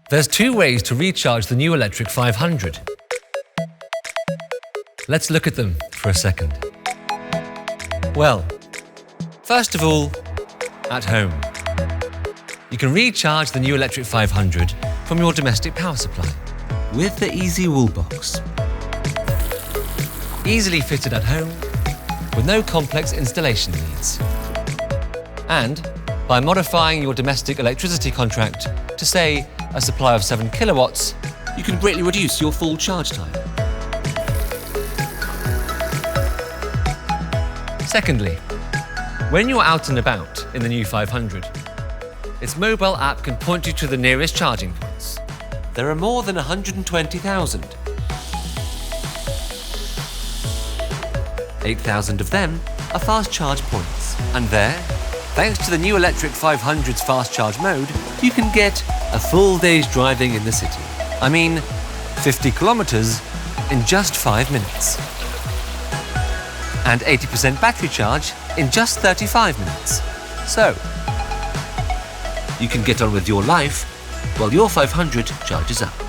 There's two ways to recharge the new electric 500. Let's look at them for a second. Well, first of all, at home. You can recharge the new electric 500 from your domestic power supply with the easyWallbox. Easily fitted at home with no complex installation needs. And by modifying your domestic electricity contract to, say, a supply of 7 kilowatts, you can greatly reduce your full charge time. Secondly, when you're out and about in the new 500, its mobile app can point you to the nearest charging points. There are more than 120,000. 8,000 of them are fast charge points. And there, thanks to the new electric 500's fast charge mode, you can get a full day's driving in the city. I mean, 50 kilometres in just 5 minutes. And 80% battery charge in just 35 minutes. So, you can get on with your life while your 500 charges up.